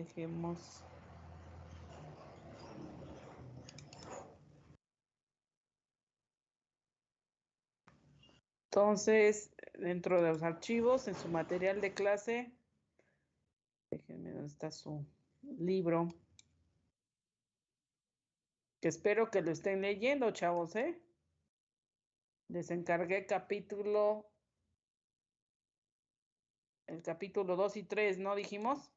Dejemos. Entonces, dentro de los archivos, en su material de clase, déjenme dónde está su libro. Que espero que lo estén leyendo, chavos, ¿eh? Les encargué el capítulo 2 y 3, ¿no dijimos?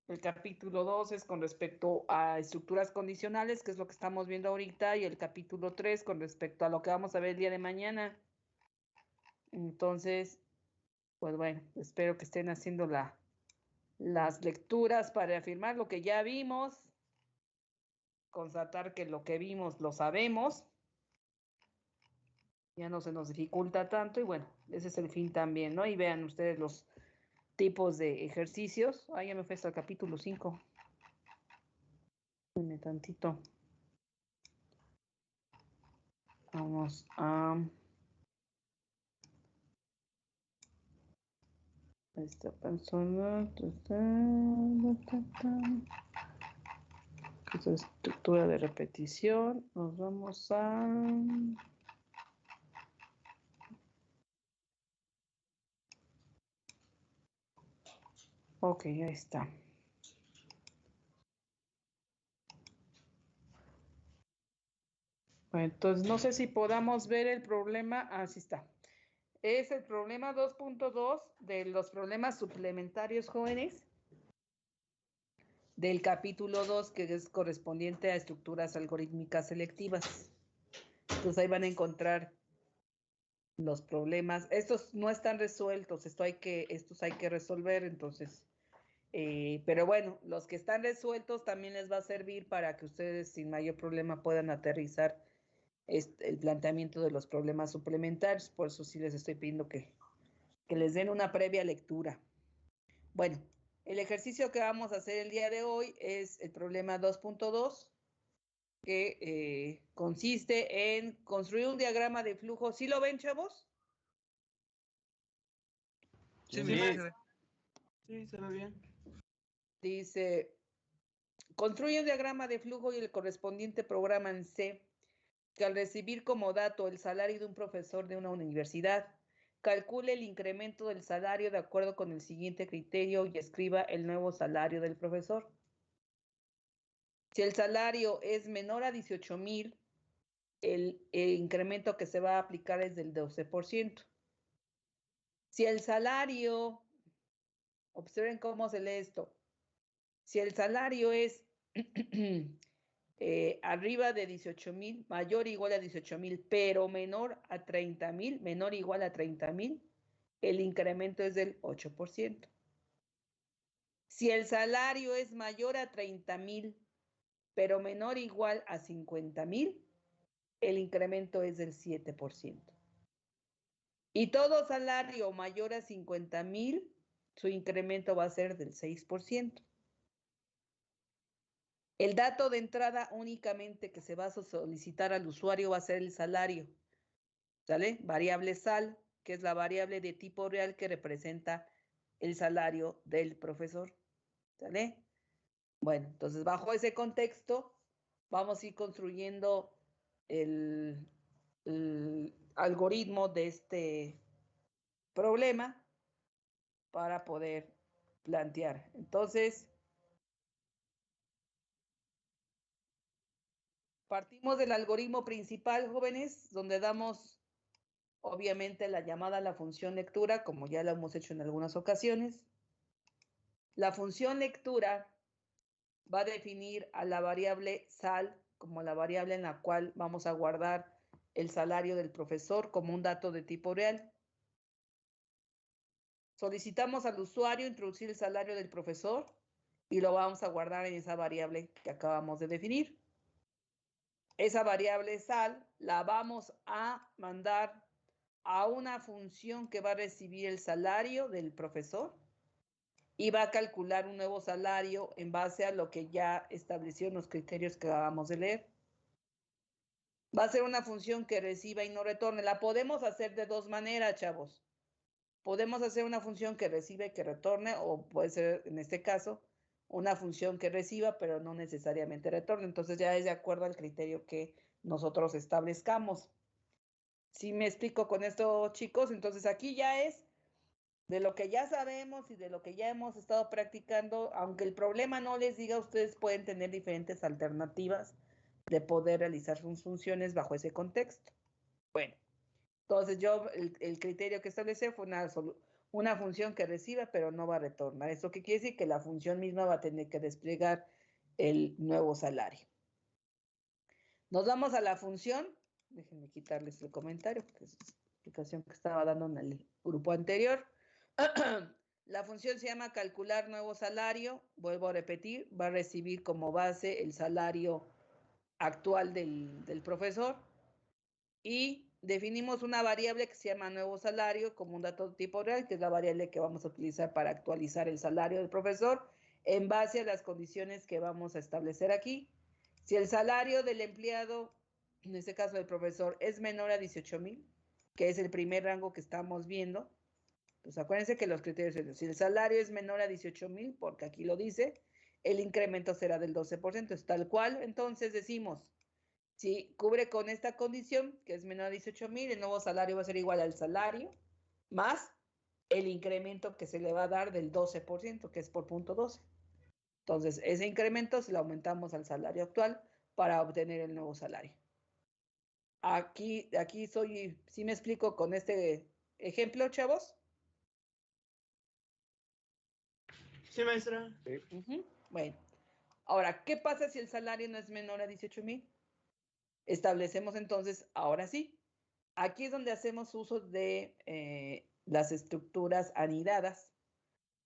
El capítulo 2 es con respecto a estructuras condicionales, que es lo que estamos viendo ahorita, y el capítulo 3 con respecto a lo que vamos a ver el día de mañana. Entonces, pues bueno, espero que estén haciendo las lecturas para afirmar lo que ya vimos, constatar que lo que vimos lo sabemos, ya no se nos dificulta tanto, y bueno, ese es el fin también, ¿no? Y vean ustedes los tipos de ejercicios. Ya me fue hasta el capítulo 5. Dame tantito. Vamos a esta persona. Esta estructura de repetición. Nos vamos a... Ok, ahí está. Bueno, entonces, no sé si podamos ver el problema. Así está. Es el problema 2.2 de los problemas suplementarios jóvenes del capítulo 2, que es correspondiente a estructuras algorítmicas selectivas. Entonces ahí van a encontrar los problemas. Estos no están resueltos, estos hay que resolver, entonces. Pero bueno, los que están resueltos también les va a servir para que ustedes sin mayor problema puedan aterrizar el planteamiento de los problemas suplementarios. Por eso sí les estoy pidiendo que les den una previa lectura. Bueno, el ejercicio que vamos a hacer el día de hoy es el problema 2.2, que consiste en construir un diagrama de flujo. ¿Sí lo ven, chavos? Sí, sí, se ve bien. Dice, construye un diagrama de flujo y el correspondiente programa en C, que al recibir como dato el salario de un profesor de una universidad, calcule el incremento del salario de acuerdo con el siguiente criterio y escriba el nuevo salario del profesor. Si el salario es menor a 18,000, el incremento que se va a aplicar es del 12%. Si el salario, observen cómo se lee esto, si el salario es arriba de 18,000, mayor o igual a 18,000, pero menor a 30,000, menor o igual a 30,000, el incremento es del 8%. Si el salario es mayor a 30,000, pero menor o igual a 50,000, el incremento es del 7%. Y todo salario mayor a 50,000, su incremento va a ser del 6%. El dato de entrada únicamente que se va a solicitar al usuario va a ser el salario, ¿sale? Variable sal, que es la variable de tipo real que representa el salario del profesor, ¿sale? Bueno, entonces bajo ese contexto vamos a ir construyendo el algoritmo de este problema para poder plantear. Entonces, partimos del algoritmo principal, jóvenes, donde damos, obviamente, la llamada a la función lectura, como ya lo hemos hecho en algunas ocasiones. La función lectura va a definir a la variable sal como la variable en la cual vamos a guardar el salario del profesor como un dato de tipo real. Solicitamos al usuario introducir el salario del profesor y lo vamos a guardar en esa variable que acabamos de definir. Esa variable sal la vamos a mandar a una función que va a recibir el salario del profesor y va a calcular un nuevo salario en base a lo que ya estableció en los criterios que acabamos de leer. Va a ser una función que reciba y no retorne. La podemos hacer de dos maneras, chavos. podemos hacer una función que recibe, que retorne, o puede ser, en este caso, una función que reciba, pero no necesariamente retorne. Entonces ya es de acuerdo al criterio que nosotros establezcamos. ¿Sí me explico con esto, chicos? Entonces aquí ya es de lo que ya sabemos y de lo que ya hemos estado practicando, aunque el problema no les diga, ustedes pueden tener diferentes alternativas de poder realizar sus funciones bajo ese contexto. Bueno, entonces yo el criterio que establecí fue una función que reciba, pero no va a retornar. ¿Eso qué quiere decir? Que la función misma va a tener que desplegar el nuevo salario. Nos vamos a la función. Déjenme quitarles el comentario, porque es la explicación que estaba dando en el grupo anterior. La función se llama calcular nuevo salario. Vuelvo a repetir, va a recibir como base el salario actual del profesor. Y definimos una variable que se llama nuevo salario como un dato tipo real, que es la variable que vamos a utilizar para actualizar el salario del profesor en base a las condiciones que vamos a establecer aquí. Si el salario del empleado, en este caso del profesor, es menor a 18,000, que es el primer rango que estamos viendo, pues acuérdense que los criterios son, si el salario es menor a 18,000, porque aquí lo dice, el incremento será del 12%, es tal cual. Entonces decimos, si cubre con esta condición, que es menor a 18,000, el nuevo salario va a ser igual al salario más el incremento que se le va a dar del 12%, que es por punto 12. Entonces, ese incremento se lo aumentamos al salario actual para obtener el nuevo salario. Aquí ¿sí me explico con este ejemplo, chavos? Sí, maestra. Bueno, ahora, ¿qué pasa si el salario no es menor a 18,000? Establecemos entonces, ahora sí, aquí es donde hacemos uso de las estructuras anidadas,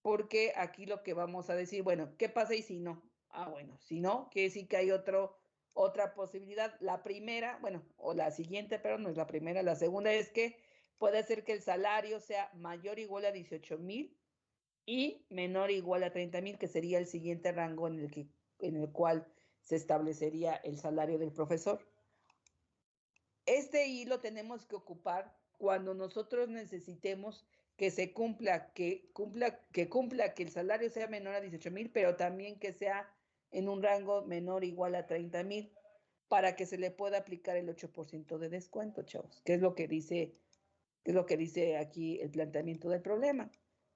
porque aquí lo que vamos a decir, bueno, ¿qué pasa y si no? Bueno, si no, quiere decir que hay otra posibilidad. La primera, bueno, o la siguiente, pero no es la primera, la segunda es que puede ser que el salario sea mayor o igual a 18,000 y menor o igual a 30,000, que sería el siguiente rango en el cual se establecería el salario del profesor. Este y lo tenemos que ocupar cuando nosotros necesitemos que se cumpla, que el salario sea menor a 18,000, pero también que sea en un rango menor o igual a 30,000, para que se le pueda aplicar el 8% de descuento, chavos, que es lo que dice aquí el planteamiento del problema.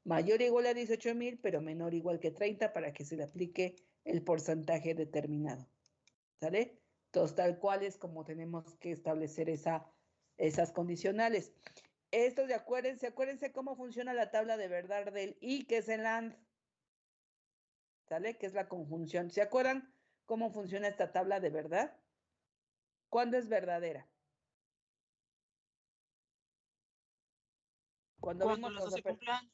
Mayor o igual a 18,000, pero menor o igual que 30, para que se le aplique el porcentaje determinado. ¿Sale? Entonces, tal cual es como tenemos que establecer esas condicionales. Esto acuérdense cómo funciona la tabla de verdad del y, que es el AND. ¿Sale? Que es la conjunción. ¿Se acuerdan cómo funciona esta tabla de verdad? ¿Cuándo es verdadera? Cuando Cuando vimos las los... dos se cumplan.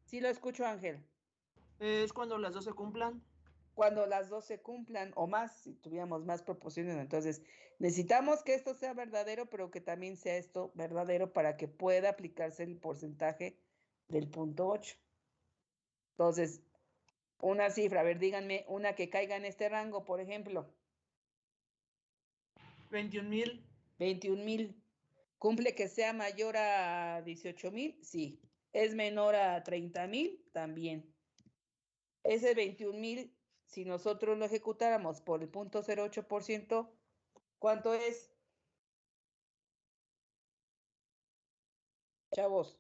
Sí lo escucho, Ángel. Es cuando las dos se cumplan. Cuando las dos se cumplan o más, si tuviéramos más proporciones. Entonces, necesitamos que esto sea verdadero, pero que también sea esto verdadero para que pueda aplicarse el porcentaje del punto 8. Entonces, una cifra, a ver, díganme una que caiga en este rango, por ejemplo. 21,000. 21,000. ¿Cumple que sea mayor a 18,000? Sí. ¿Es menor a 30,000? También. Ese 21,000, si nosotros lo ejecutáramos por el 0.08%, ¿cuánto es? Chavos.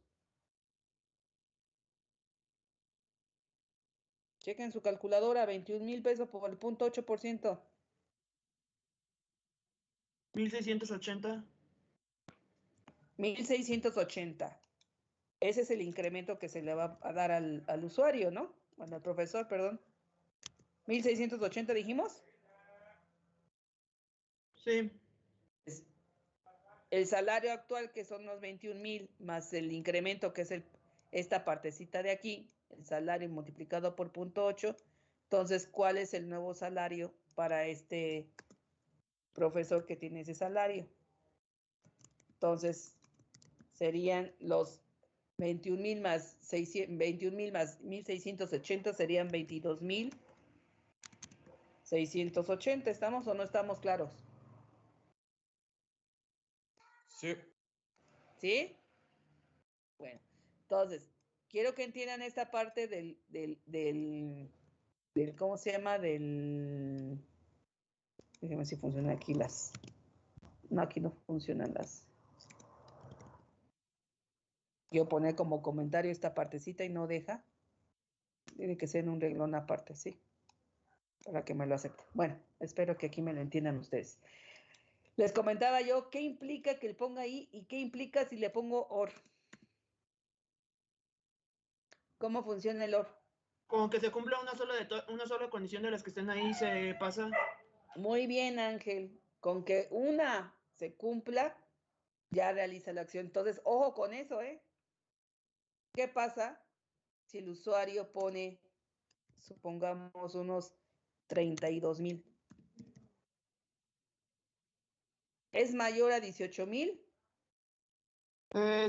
Chequen su calculadora, 21,000 pesos por el 0.8%. 1,680. 1,680. Ese es el incremento que se le va a dar al usuario, ¿no? Bueno, al profesor, perdón. 1,680 dijimos. Sí. El salario actual, que son los 21,000, más el incremento, que es esta partecita de aquí, el salario multiplicado por 0.8. Entonces, ¿cuál es el nuevo salario para este profesor que tiene ese salario? Entonces, serían los 21,000 más 1,680, serían 22,680. ¿Estamos o no estamos claros? Sí. ¿Sí? Bueno, entonces, quiero que entiendan esta parte del ¿cómo se llama? Déjenme si funcionan aquí las. No, aquí no funcionan las. Quiero poner como comentario esta partecita y no deja. Tiene que ser en un renglón aparte, sí. Para que me lo acepte. Bueno, espero que aquí me lo entiendan ustedes. Les comentaba yo qué implica que le ponga ahí y qué implica si le pongo OR. ¿Cómo funciona el OR? Como que se cumpla una sola condición de las que estén ahí, se pasa. Muy bien, Ángel. Con que una se cumpla, ya realiza la acción. Entonces, ojo con eso, ¿eh? ¿Qué pasa si el usuario pone, supongamos, unos 32,000? ¿Es mayor a 18,000?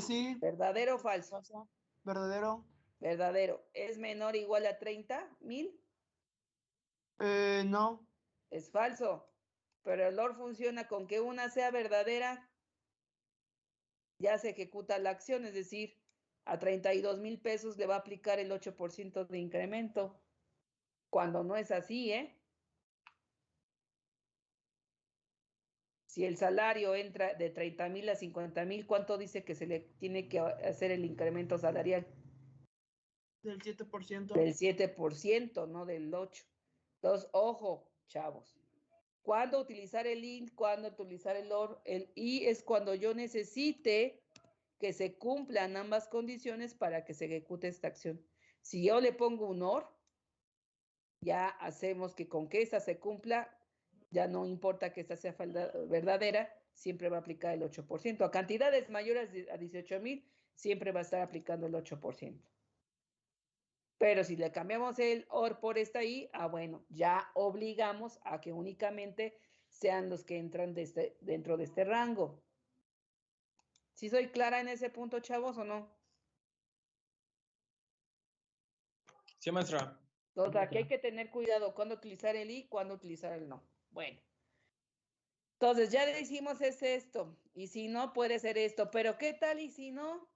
Sí. ¿Verdadero o falso? Pasa. Verdadero. Verdadero. ¿Es menor o igual a 30,000? No. Es falso. Pero el OR funciona con que una sea verdadera, ya se ejecuta la acción, es decir, a 32,000 pesos le va a aplicar el 8% de incremento. Cuando no es así, ¿eh? Si el salario entra de 30,000 a 50,000, ¿cuánto dice que se le tiene que hacer el incremento salarial? Del 7%. Del 7%, no del 8%. Entonces, ojo, chavos. ¿Cuándo utilizar el INT? ¿Cuándo utilizar el OR? El I es cuando yo necesite que se cumplan ambas condiciones para que se ejecute esta acción. Si yo le pongo un OR, ya hacemos que con que esta se cumpla, ya no importa que esta sea verdadera, siempre va a aplicar el 8%. A cantidades mayores a 18,000, siempre va a estar aplicando el 8%. Pero si le cambiamos el OR por esta I, bueno, ya obligamos a que únicamente sean los que entran dentro de este rango. ¿Sí soy clara en ese punto, chavos, o no? Sí, maestra. Entonces, aquí hay que tener cuidado cuándo utilizar el I, cuándo utilizar el no. Bueno. Entonces, ya decimos es esto. Y si no, puede ser esto. Pero ¿qué tal y si no?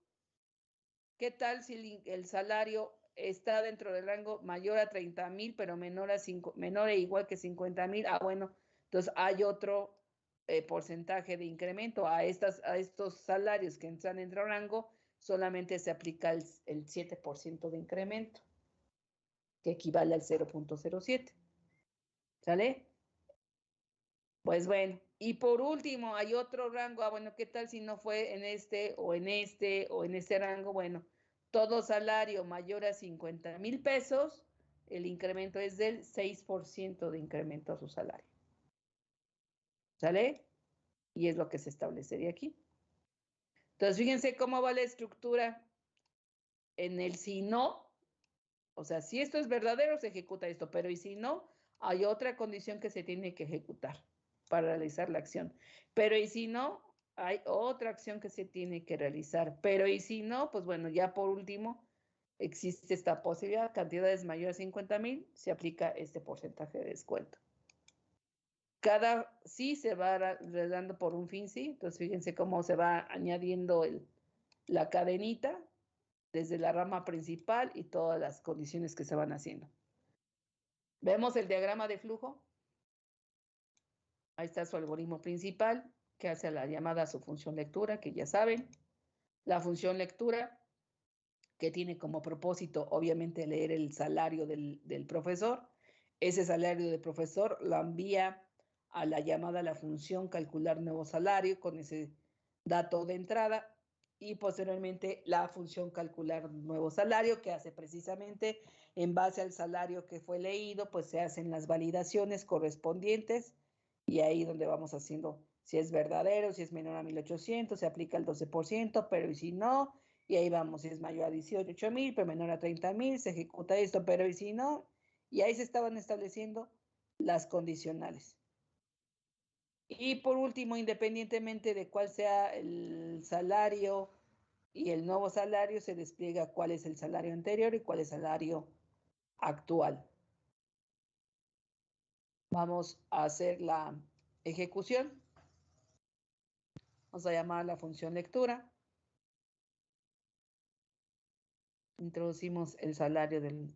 ¿Qué tal si el salario está dentro del rango mayor a 30,000, pero menor e igual que 50,000? Bueno, entonces hay otro porcentaje de incremento a estos salarios que entran en el rango, solamente se aplica el 7% de incremento, que equivale al 0,07. ¿Sale? Pues bueno, y por último, hay otro rango. Bueno, ¿qué tal si no fue en este o en este o en este rango? Bueno, todo salario mayor a 50,000 pesos, el incremento es del 6% de incremento a su salario. ¿Sale? Y es lo que se establecería aquí. Entonces, fíjense cómo va la estructura. En el si no, o sea, si esto es verdadero, se ejecuta esto, pero y si no, hay otra condición que se tiene que ejecutar para realizar la acción. Pero y si no, hay otra acción que se tiene que realizar. Pero y si no, pues bueno, ya por último, existe esta posibilidad, cantidades mayores a 50,000, se aplica este porcentaje de descuento. Cada sí se va dando por un fin sí, entonces fíjense cómo se va añadiendo la cadenita desde la rama principal y todas las condiciones que se van haciendo. ¿Vemos el diagrama de flujo? Ahí está su algoritmo principal, que hace la llamada a su función lectura, que ya saben. La función lectura, que tiene como propósito, obviamente, leer el salario del profesor. Ese salario del profesor lo envía a la llamada a la función calcular nuevo salario con ese dato de entrada y posteriormente la función calcular nuevo salario que hace precisamente en base al salario que fue leído, pues se hacen las validaciones correspondientes y ahí donde vamos haciendo si es verdadero, si es menor a 1,800, se aplica el 12%, pero y si no, y ahí vamos, si es mayor a 18,000, pero menor a 30,000, se ejecuta esto, pero y si no, y ahí se estaban estableciendo las condicionales. Y por último, independientemente de cuál sea el salario y el nuevo salario, se despliega cuál es el salario anterior y cuál es el salario actual. Vamos a hacer la ejecución. Vamos a llamar a la función lectura. Introducimos el salario del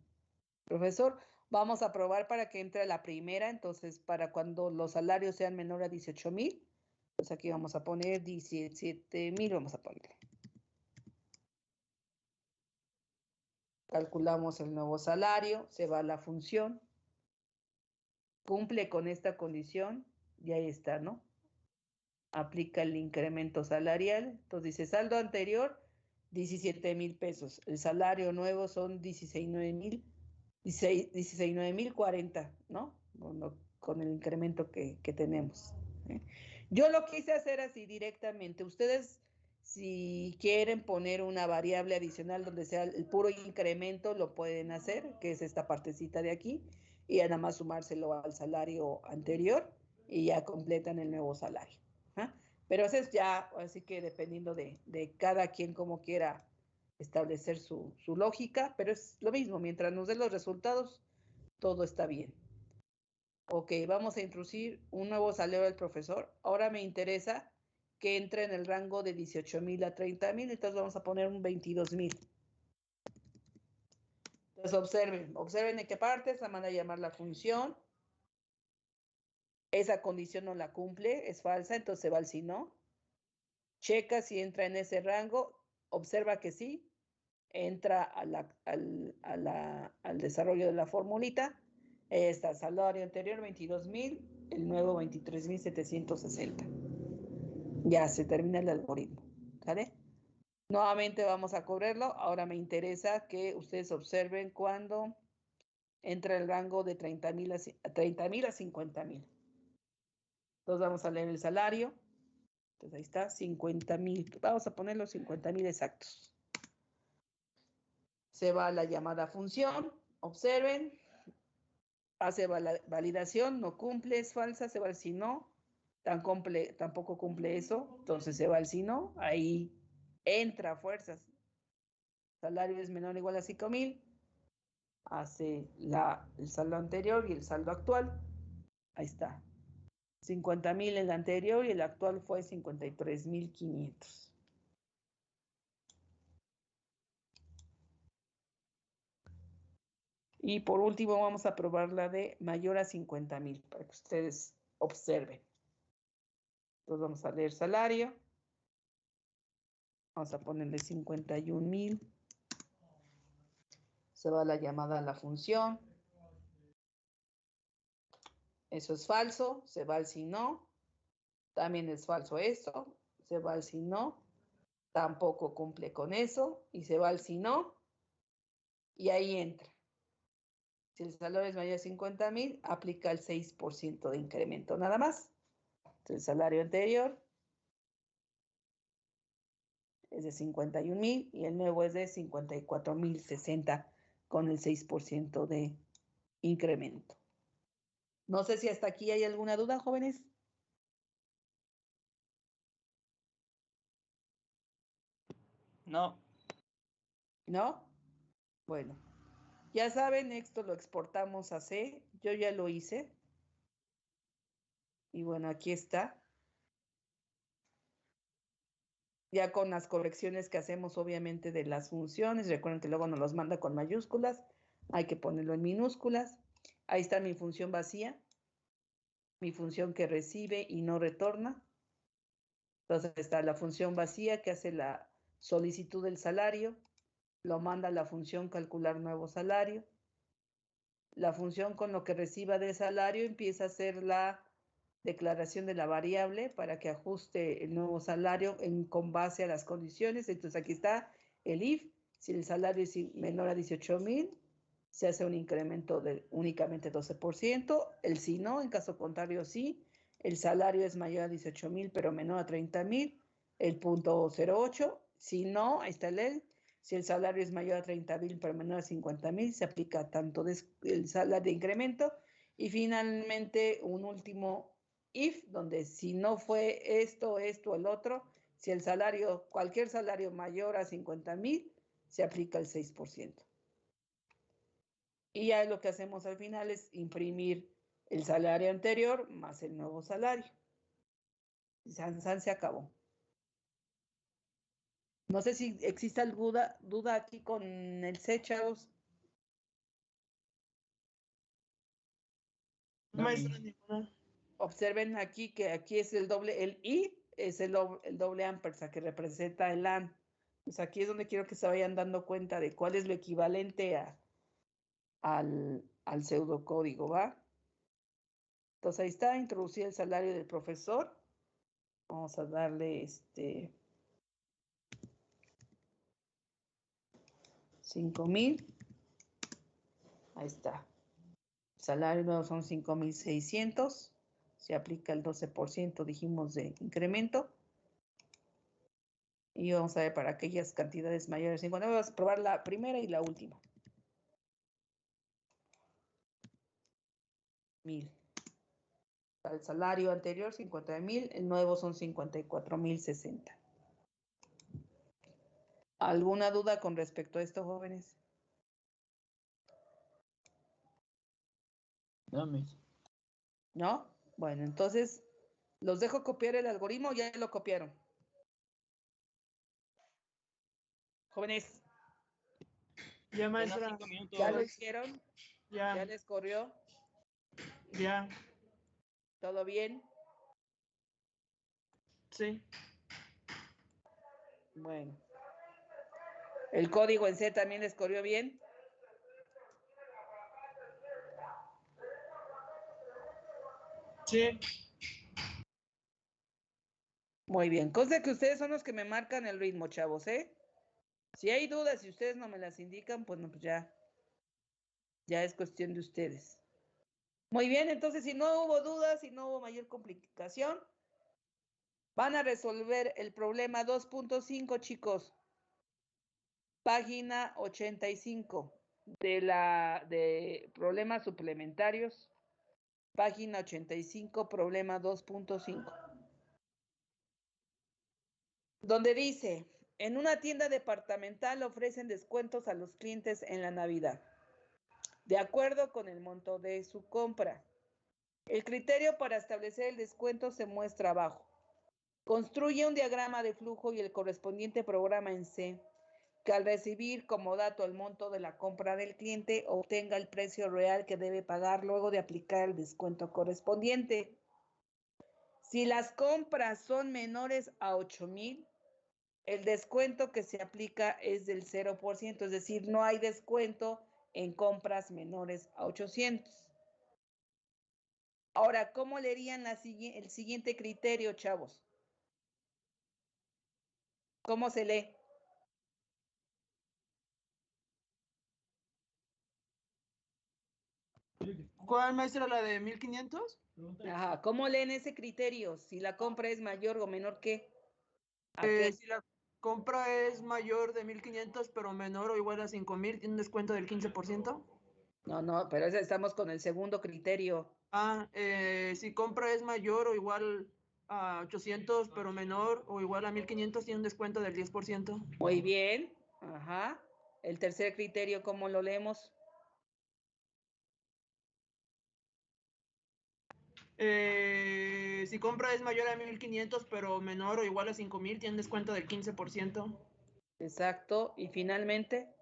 profesor. Vamos a probar para que entre la primera, entonces para cuando los salarios sean menor a 18,000, pues aquí vamos a poner 17,000, vamos a ponerle. Calculamos el nuevo salario, se va a la función, cumple con esta condición y ahí está, ¿no? Aplica el incremento salarial, entonces dice saldo anterior, 17,000 pesos. El salario nuevo son 16,940, ¿no? Con el incremento que tenemos. Yo lo quise hacer así directamente. Ustedes, si quieren poner una variable adicional donde sea el puro incremento, lo pueden hacer, que es esta partecita de aquí, y ya nada más sumárselo al salario anterior y ya completan el nuevo salario. ¿Ah? Pero eso es ya, así que dependiendo de cada quien como quiera establecer su lógica, pero es lo mismo, mientras nos den los resultados, todo está bien. Ok, vamos a introducir un nuevo salario del profesor. Ahora me interesa que entre en el rango de 18,000 a 30,000, entonces vamos a poner un 22,000. Entonces observen en qué parte se manda a llamar la función. Esa condición no la cumple, es falsa, entonces se va al si no. Checa si entra en ese rango, observa que sí, entra al desarrollo de la formulita. Está salario anterior 22,000, el nuevo 23,760. Ya se termina el algoritmo, ¿vale? Nuevamente vamos a correrlo. Ahora me interesa que ustedes observen cuando entra el rango de 30,000 a 50,000. Entonces vamos a leer el salario. Entonces ahí está, 50,000. Vamos a poner los 50,000 exactos. Se va a la llamada función. Observen. Hace validación, no cumple, es falsa, se va al si no. Tampoco cumple eso. Entonces se va al si no. Ahí entra a fuerzas. Salario es menor o igual a 5,000. Hace el saldo anterior y el saldo actual. Ahí está. 50,000 el anterior y el actual fue 53,500. Y por último vamos a probar la de mayor a 50,000 para que ustedes observen. Entonces vamos a leer salario. Vamos a ponerle 51,000. Se va la llamada a la función. Eso es falso, se va al si no. También es falso esto, se va al si no. Tampoco cumple con eso y se va al si no. Y ahí entra. Si el salario es mayor a 50,000, aplica el 6% de incremento nada más. Entonces, el salario anterior es de 51,000 y el nuevo es de 54,060 con el 6% de incremento. No sé si hasta aquí hay alguna duda, jóvenes. No. ¿No? Bueno, ya saben, esto lo exportamos a C. Yo ya lo hice. Y bueno, aquí está. Ya con las correcciones que hacemos, obviamente, de las funciones. Recuerden que luego nos los manda con mayúsculas. Hay que ponerlo en minúsculas. Ahí está mi función vacía. Mi función que recibe y no retorna. Entonces está la función vacía que hace la solicitud del salario. Lo manda a la función calcular nuevo salario. La función con lo que reciba de salario empieza a hacer la declaración de la variable para que ajuste el nuevo salario con base a las condiciones. Entonces aquí está el if. Si el salario es menor a 18,000, se hace un incremento de únicamente 12%. El si no, en caso contrario, sí. El salario es mayor a 18,000, pero menor a 30,000, el punto 0,8. Si no, ahí está el si el salario es mayor a 30,000 pero menor a 50,000, se aplica tanto el salario de incremento. Y finalmente, un último if, donde si no fue esto, el otro, si el salario, cualquier salario mayor a 50,000, se aplica el 6%. Y ya lo que hacemos al final es imprimir el salario anterior más el nuevo salario. San se acabó. No sé si existe alguna duda aquí con el C, chavos. No, maestra, ninguna. Observen aquí que aquí es el doble, el I es el doble ampersand que representa el AN. Pues aquí es donde quiero que se vayan dando cuenta de cuál es lo equivalente al pseudocódigo, ¿va? Entonces ahí está, introducir el salario del profesor. Vamos a darle 5,000. Ahí está. Salario nuevo son 5,600. Se aplica el 12%, dijimos, de incremento. Y vamos a ver para aquellas cantidades mayores. 50. Vamos a probar la primera y la última. 1,000. Para el salario anterior, 50,000. El nuevo son 54,060. ¿Alguna duda con respecto a esto, jóvenes? No, Miss. ¿No? Bueno, entonces, ¿los dejo copiar el algoritmo o ya lo copiaron? Jóvenes, Ya, Menos maestra. 5 minutos. ¿ya lo hicieron? ¿Ya Ya, les corrió? ya, ¿Todo bien? sí. Bueno. ¿El código en C también les corrió bien? Sí. Muy bien. Conste que ustedes son los que me marcan el ritmo, chavos, ¿eh? Si hay dudas y ustedes no me las indican, pues, no, pues ya es cuestión de ustedes. Muy bien, entonces si no hubo dudas, si no hubo mayor complicación, van a resolver el problema 2.5, chicos. Página 85 de problemas suplementarios. Página 85, problema 2.5. Donde dice, en una tienda departamental ofrecen descuentos a los clientes en la Navidad, de acuerdo con el monto de su compra. El criterio para establecer el descuento se muestra abajo. Construye un diagrama de flujo y el correspondiente programa en C, que al recibir como dato el monto de la compra del cliente, obtenga el precio real que debe pagar luego de aplicar el descuento correspondiente. Si las compras son menores a 8,000, el descuento que se aplica es del 0%, es decir, no hay descuento en compras menores a 800. Ahora, ¿cómo leerían el siguiente criterio, chavos? ¿Cómo se lee? ¿Cuál, maestra? ¿La de 1500? Ajá, ¿cómo leen ese criterio? Si la compra es mayor o menor que ¿a qué? Si la compra es mayor de 1500, pero menor o igual a 5000, ¿tiene un descuento del 15%? No, pero estamos con el segundo criterio. Si compra es mayor o igual a 800, pero menor o igual a 1500, tiene un descuento del 10%. Muy bien. Ajá. El tercer criterio, ¿cómo lo leemos? Si compra es mayor a 1500, pero menor o igual a 5000, tiene un descuento del 15%. Exacto. Y finalmente,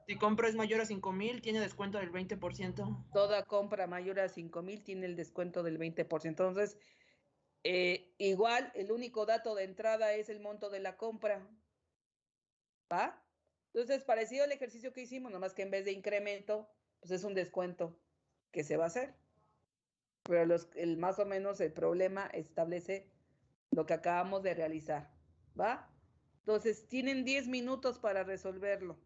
Si compra es mayor a 5000, tiene descuento del 20%. toda compra mayor a 5,000 tiene el descuento del 20%. Entonces, igual, el único dato de entrada es el monto de la compra. ¿Va? Entonces, parecido al ejercicio que hicimos, nomás que en vez de incremento, pues es un descuento que se va a hacer. Pero más o menos el problema establece lo que acabamos de realizar. ¿Va? Entonces, tienen 10 minutos para resolverlo.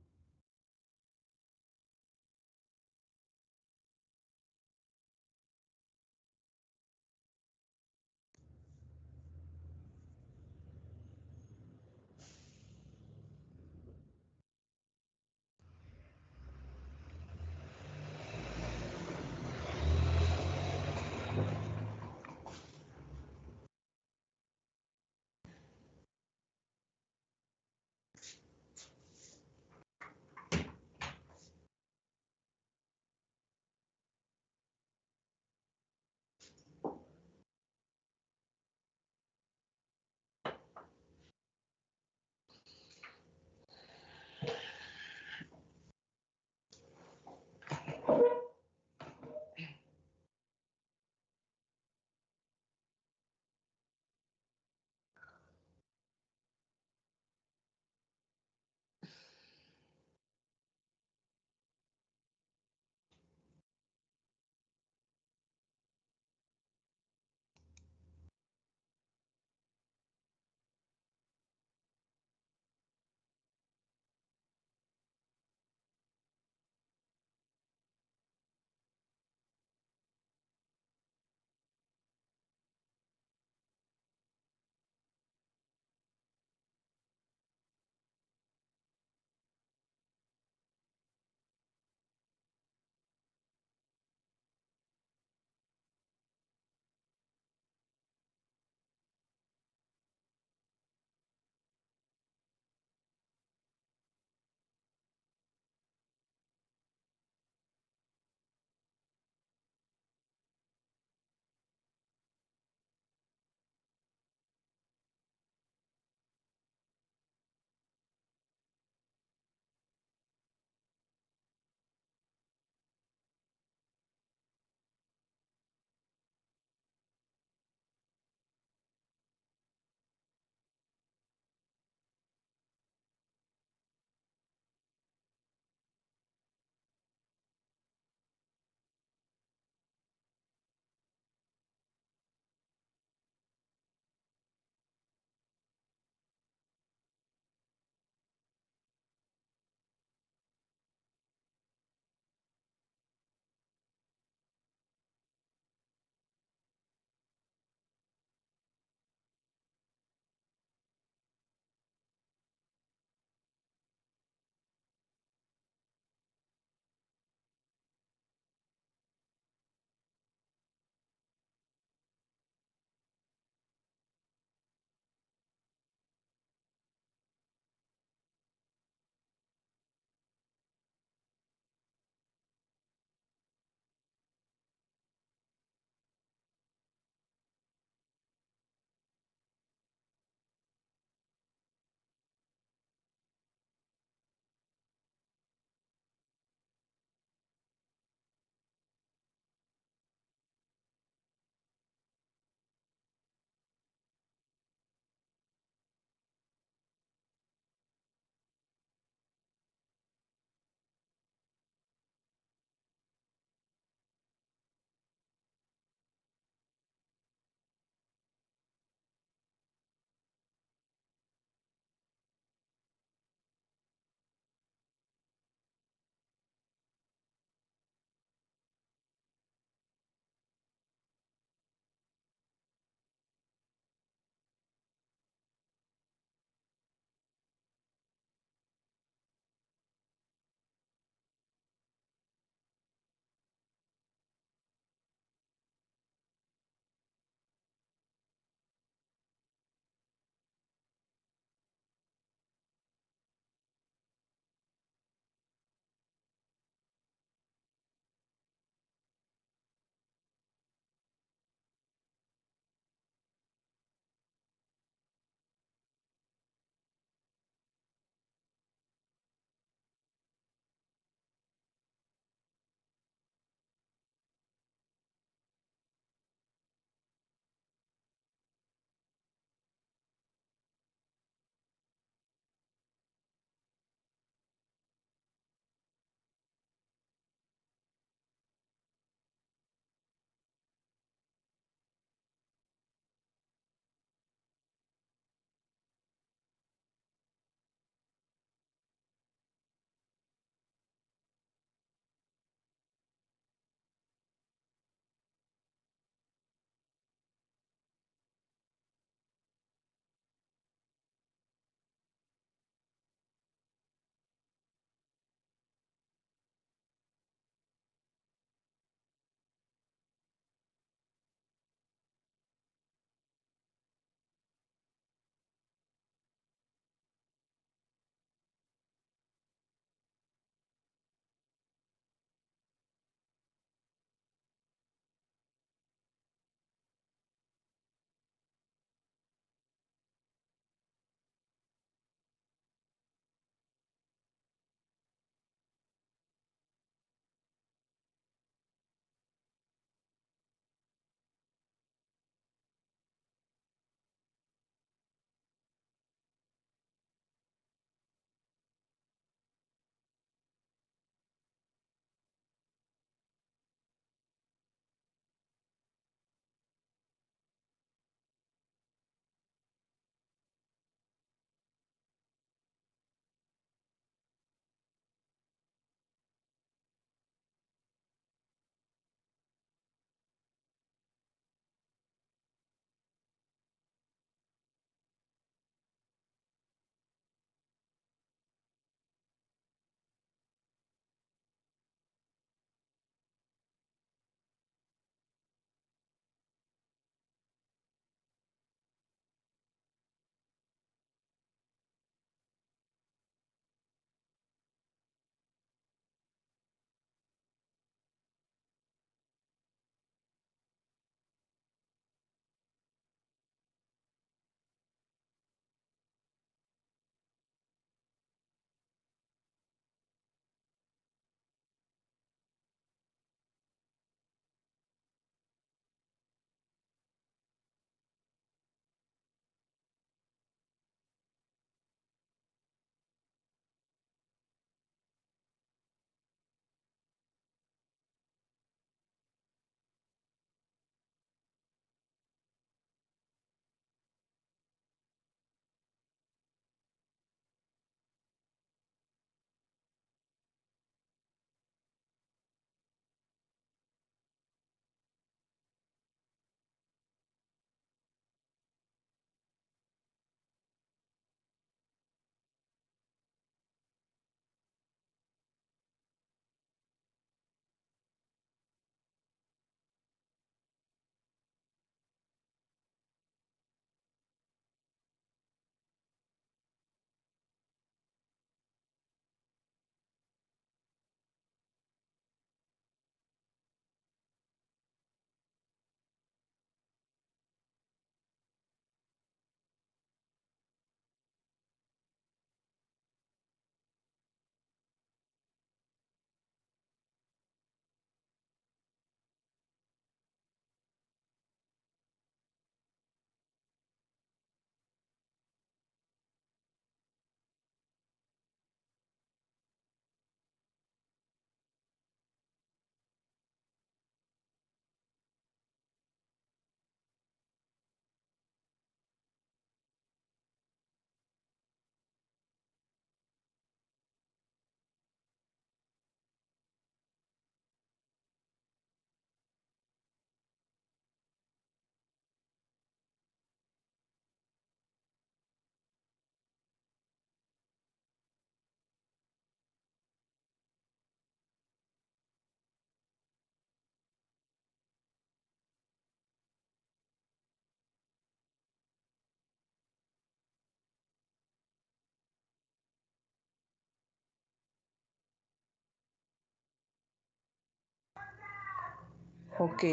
Ok.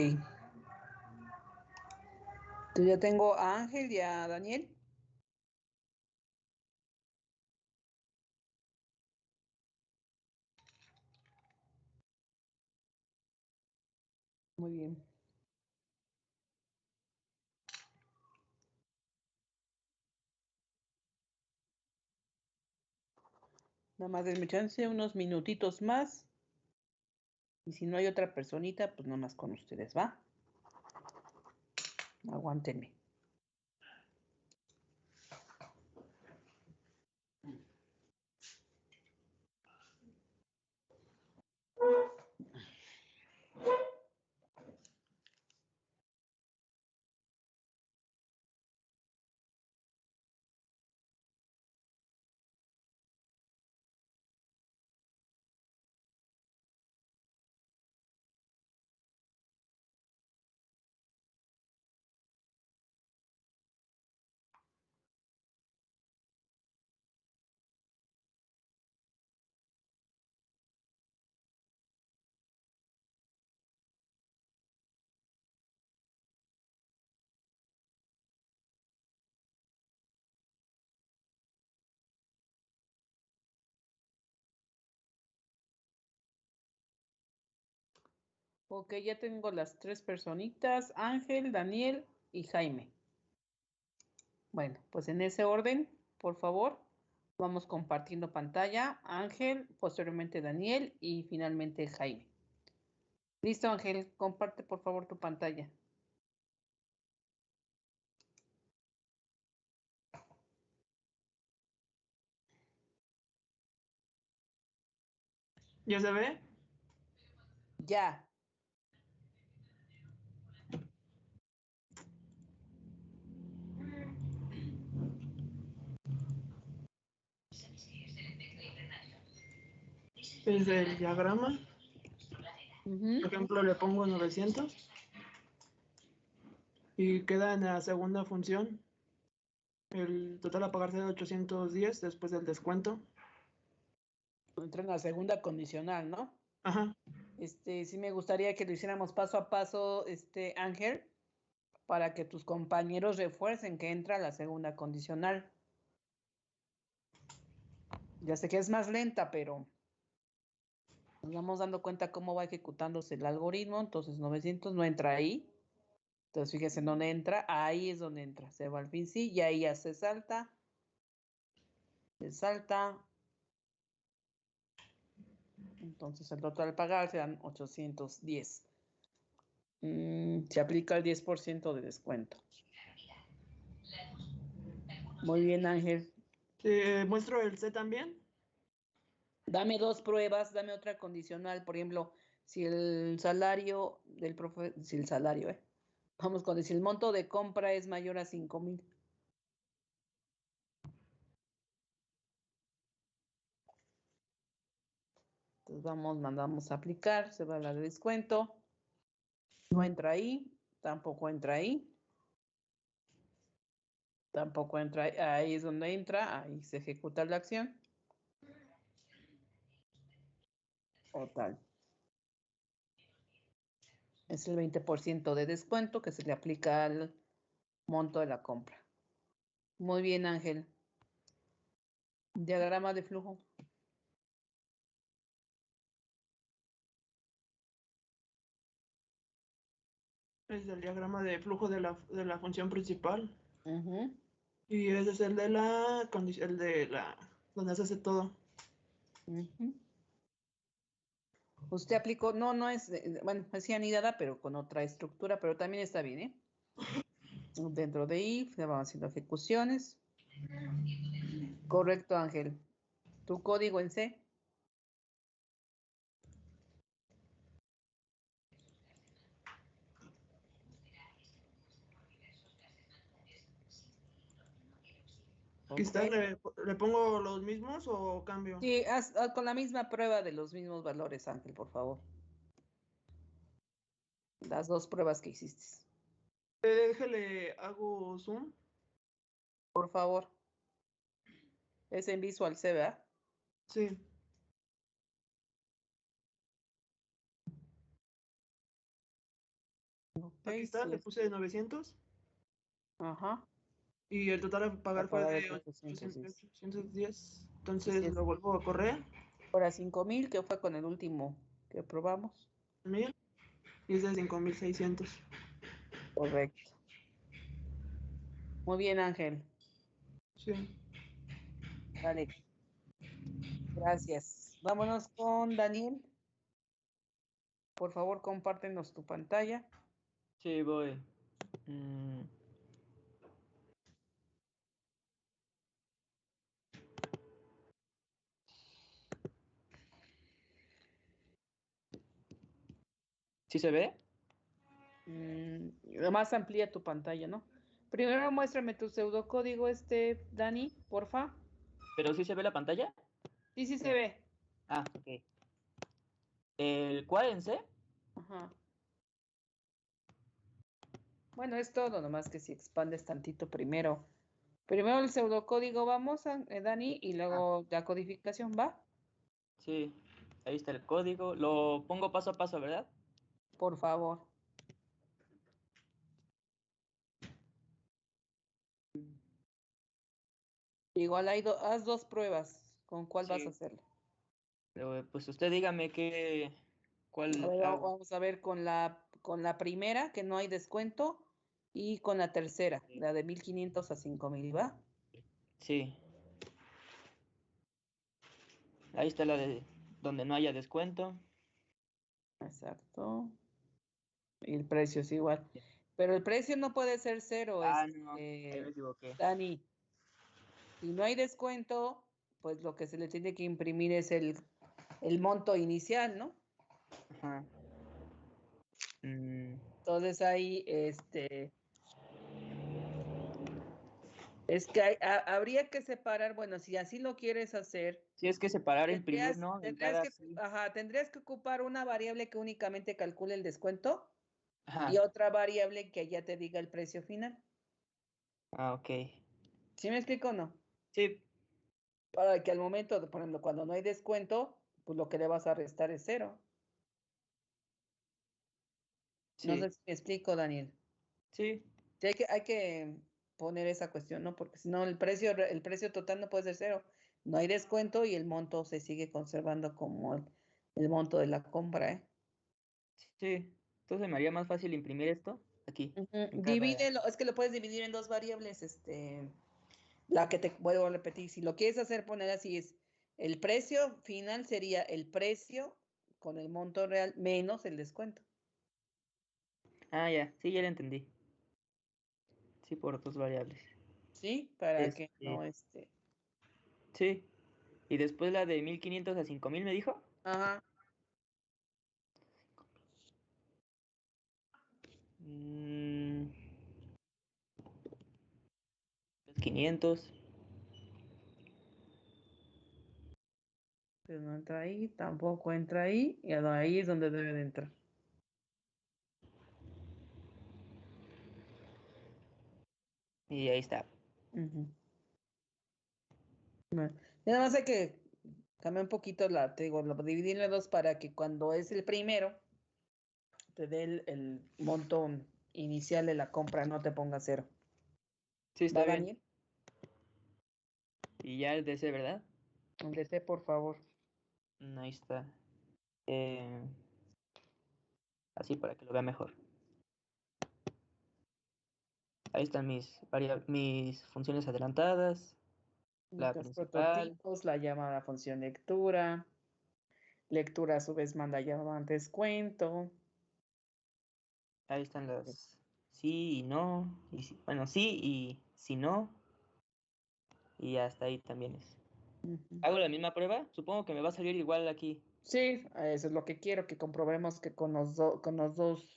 Entonces ya tengo a Ángel y a Daniel. Muy bien. Nada más denme chance unos minutitos más. Y si no hay otra personita, pues nada más con ustedes, ¿va? Aguántenme. Ok, ya tengo las tres personitas, Ángel, Daniel y Jaime. Bueno, pues en ese orden, por favor, vamos compartiendo pantalla. Ángel, posteriormente Daniel y finalmente Jaime. Listo, Ángel, comparte por favor tu pantalla. ¿Ya se ve? Ya. Es el diagrama. Por ejemplo, le pongo 900 y queda en la segunda función. El total a pagar será 810 después del descuento. Entra en la segunda condicional, ¿no? Ajá. Sí me gustaría que lo hiciéramos paso a paso, Ángel, para que tus compañeros refuercen que entra la segunda condicional. Ya sé que es más lenta, pero nos vamos dando cuenta cómo va ejecutándose el algoritmo. Entonces 900 no entra ahí. Entonces fíjense en dónde entra. Ahí es donde entra. Se va al fin sí y ahí ya se salta. Se salta. Entonces el total a pagar serán 810. Se aplica el 10% de descuento. Muy bien, Ángel. ¿Muestro el C también? Dame dos pruebas, dame otra condicional. Por ejemplo, si el salario del profe, si el salario, vamos con si el monto de compra es mayor a 5,000. Entonces mandamos a aplicar, se va la de descuento. No entra ahí, tampoco entra ahí. Tampoco entra ahí, ahí es donde entra, ahí se ejecuta la acción. Total. Es el 20% de descuento que se le aplica al monto de la compra. Muy bien, Ángel. Diagrama de flujo. Es el diagrama de flujo de la función principal. Uh-huh. Y ese es el de la condición, donde se hace todo. Uh-huh. Usted aplicó, no es, bueno, es anidada, pero con otra estructura, pero también está bien, ¿eh? Dentro de if, se van haciendo ejecuciones. Correcto, Ángel. ¿Tu código en C? Aquí está, ¿le pongo los mismos o cambio? Sí, con la misma prueba de los mismos valores, Ángel, por favor. Las dos pruebas que hiciste. Déjale, hago zoom. Por favor. Es en Visual C, ¿verdad? Sí. Ok, Aquí está, sí le es. puse 900 Ajá. y el total a pagar A fue pagar de es 810. 810. Y si Entonces es lo vuelvo a correr, ahora 5,000, que fue con el último que probamos. 1000 y es de 5600. Correcto. Muy bien, Ángel. Sí. Vale, gracias. Vámonos con Daniel. Por favor, compártenos tu pantalla. Sí, voy. Mm, ¿Sí se ve? Más amplía tu pantalla, ¿no? Primero muéstrame tu pseudocódigo, Dani, porfa. ¿Pero sí se ve la pantalla? Sí, sí se ve. Ah, ok. ¿El cuál en C? Ajá. Bueno, es todo, nomás que si expandes tantito primero. Primero el pseudocódigo, vamos, Dani, y luego la codificación, ¿va? Sí, ahí está el código. Lo pongo paso a paso, ¿verdad? Por favor. Igual haz dos pruebas. ¿Con cuál vas a Sí. hacerlo? Pero, pues usted dígame A cuál ver, hago. vamos a ver con la primera, que no hay descuento, y con la tercera, Sí. la de 1,500 a 5,000, ¿va? Sí, ahí está la de donde no haya descuento. Exacto. Y el precio es igual. Pero el precio no puede ser cero, Ah, no, ahí me equivoqué. Dani. Si no hay descuento, pues lo que se le tiene que imprimir es el monto inicial, ¿no? Ajá. Mm, Entonces ahí, es que habría que separar, bueno, si así lo quieres hacer, sí, es que separar e imprimir, tendrías, ¿no? En tendrías cada que, sí. ajá, tendrías que ocupar una variable que únicamente calcule el descuento y Ajá. otra variable que ya te diga el precio final. Ah, ok. ¿Sí me explico o no? Sí, Para que al momento, por ejemplo, cuando no hay descuento, pues lo que le vas a restar es cero. No sé sí, si me explico, Daniel. sí, Sí, hay que poner esa cuestión, ¿no? Porque si no, el precio total no puede ser cero. No hay descuento y el monto se sigue conservando como el monto de la compra, ¿eh? sí. Entonces me haría más fácil imprimir esto aquí, Ujú. en cada. Divídelo, es que lo puedes dividir en dos variables, la que te vuelvo a repetir. Si lo quieres hacer, poner así es, el precio final sería el precio con el monto real menos el descuento. Ah, ya, sí, ya lo entendí. Sí, por dos variables. ¿Sí? Para que no, Este, sí. Y después la de 1500 a 5000 me dijo. ajá. Mm, 500. Pero no entra ahí, tampoco entra ahí, y ahí es donde debe de entrar. Y ahí está. Ujú. Bueno, ya nada más hay que cambiar un poquito te digo, lo dividirlo en dos para que cuando es el primero, te dé el monto inicial de la compra, no te ponga cero. Sí, está ¿Va, bien. Daniel? Y ya el DC, ¿verdad? El DC, por favor. Ahí está. Eh, así para que lo vea mejor. Ahí están mis funciones adelantadas, la Los principal. prototipos, la llamada función lectura. Lectura a su vez manda llamada descuento. Ahí están las sí y no. Bueno, sí y si no. Y hasta ahí también es. Ujú. ¿Hago la misma prueba? Supongo que me va a salir igual aquí. Sí, eso es lo que quiero, que comprobemos que con los dos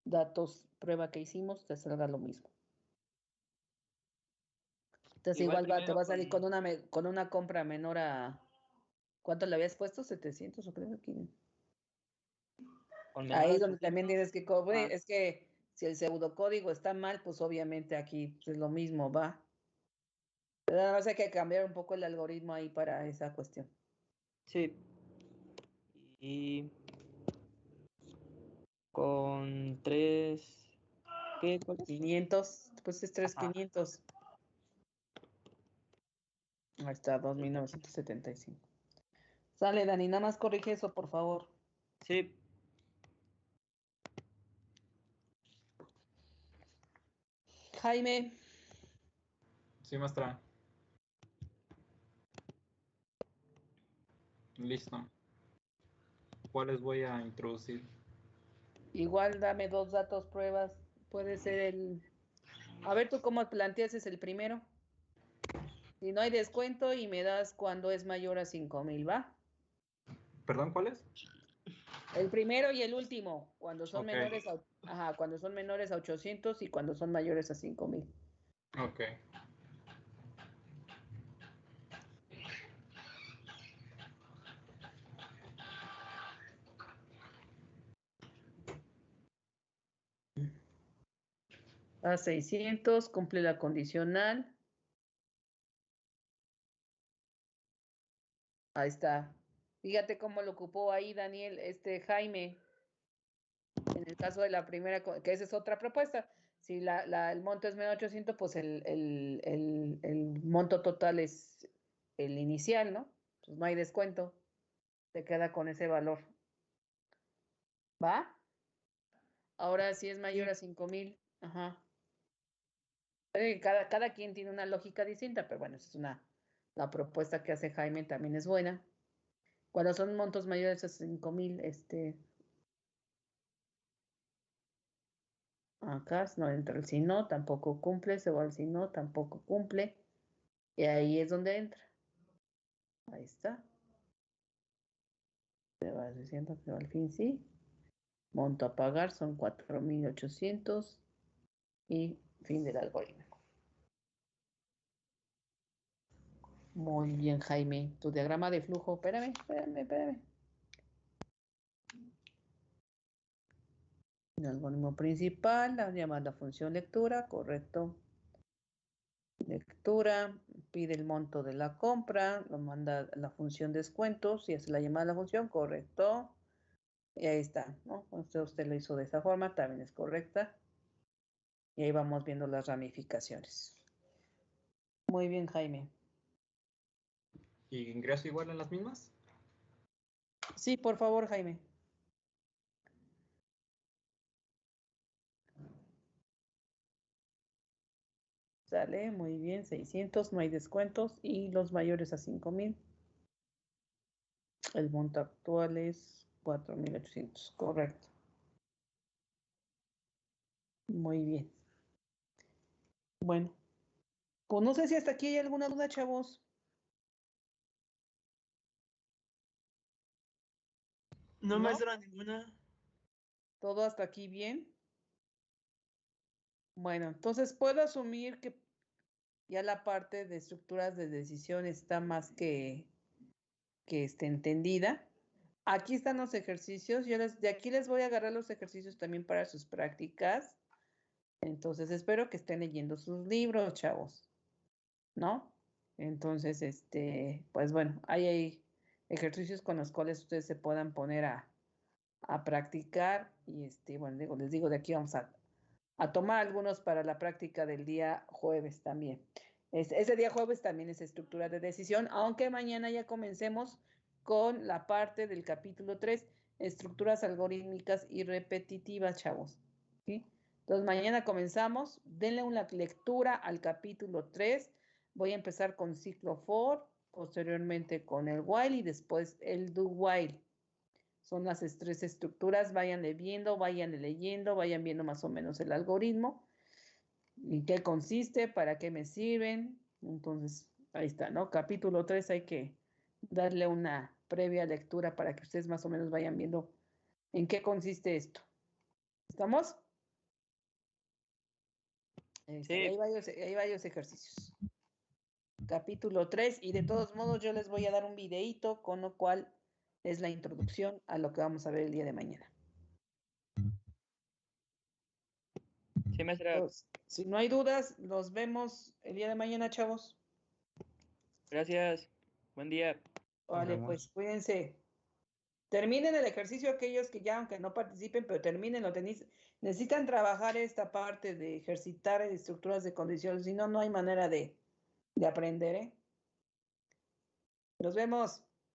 datos prueba que hicimos te salga lo mismo. Entonces Igual igual te primero va a salir con con, una compra menor a, ¿cuánto le habías puesto? 700 o creo que. con menor a Ahí es donde también 800. tienes que cobrar. Ah, Es que si el pseudocódigo está mal, pues obviamente aquí pues, es lo mismo, va. Pero nada más hay que cambiar un poco el algoritmo ahí para esa cuestión. sí. Y con 3. ¿Qué? 500, pues es Ajá. 3,500. Ahí está, 2,975. Sale, Dani, nada más corrige eso, por favor. Sí. Jaime, Sí, maestra. Listo. ¿Cuáles voy a introducir? igual dame 2 datos, pruebas. Puede ser el... A ver, ¿tú cómo planteas es el primero? Si no hay descuento y me das cuando es mayor a 5,000, ¿va? ¿Perdón, cuáles? El primero y el último, cuando son Ok. menores a, cuando son menores a 800 y cuando son mayores a 5,000. Ok. A 600, cumple la condicional. Ahí está. Fíjate cómo lo ocupó ahí Daniel, Jaime. En el caso de la primera, que esa es otra propuesta. Si el monto es menos de 800, pues el monto total es el inicial, ¿no? Pues no hay descuento. Se queda con ese valor. ¿Va? Ahora si es mayor a 5,000. Ajá. Cada quien tiene una lógica distinta, pero bueno, es la propuesta que hace Jaime también es buena. Cuando son montos mayores a 5,000, acá no entra el si no, tampoco cumple, se va el si no, tampoco cumple. Y ahí es donde entra. Ahí está. Se va diciendo que al fin sí. Monto a pagar son 4,800 y fin del algoritmo. Muy bien, Jaime. Tu diagrama de flujo. Espérame. El algoritmo principal, la llamada función lectura, correcto. Lectura, pide el monto de la compra, lo manda a la función descuentos y hace la llamada a la función, correcto. Y ahí está, ¿no? Usted lo hizo de esa forma, también es correcta. Y ahí vamos viendo las ramificaciones. Muy bien, Jaime. ¿Y ingreso igual en las mismas? Sí, por favor, Jaime. Sale, muy bien, 600, no hay descuentos y los mayores a 5,000. El monto actual es 4,800, correcto. Muy bien. Bueno, pues no sé si hasta aquí hay alguna duda, chavos. No, ¿No? maestra, ninguna. ¿Todo hasta aquí bien? Bueno, entonces puedo asumir que ya la parte de estructuras de decisión está más que entendida. Aquí están los ejercicios. De aquí les voy a agarrar los ejercicios también para sus prácticas. Entonces espero que estén leyendo sus libros, chavos, ¿no? Entonces, pues bueno, hay ejercicios con los cuales ustedes se puedan poner a practicar y bueno, les digo, de aquí vamos a tomar algunos para la práctica del día jueves también. Ese día jueves también es estructura de decisión, aunque mañana ya comencemos con la parte del capítulo 3, estructuras algorítmicas y repetitivas, chavos. ¿Sí? Entonces mañana comenzamos, denle una lectura al capítulo 3, voy a empezar con ciclo for, posteriormente con el while y después el do while. Son las 3 estructuras, váyanle viendo, váyanle leyendo, vayan viendo más o menos el algoritmo, en qué consiste, para qué me sirven. Entonces, ahí está, ¿no? Capítulo 3 hay que darle una previa lectura para que ustedes más o menos vayan viendo en qué consiste esto. ¿Estamos? Sí. Hay varios ejercicios. Capítulo 3 y de todos modos yo les voy a dar un videíto con lo cual es la introducción a lo que vamos a ver el día de mañana. Sí, maestra. Entonces, si no hay dudas, nos vemos el día de mañana, chavos. Gracias. Buen día. Vale, vemos. pues cuídense. Terminen el ejercicio aquellos que ya, aunque no participen, pero terminen, necesitan trabajar esta parte de ejercitar estructuras de condiciones, si no, no hay manera de aprender, ¿eh? Nos vemos.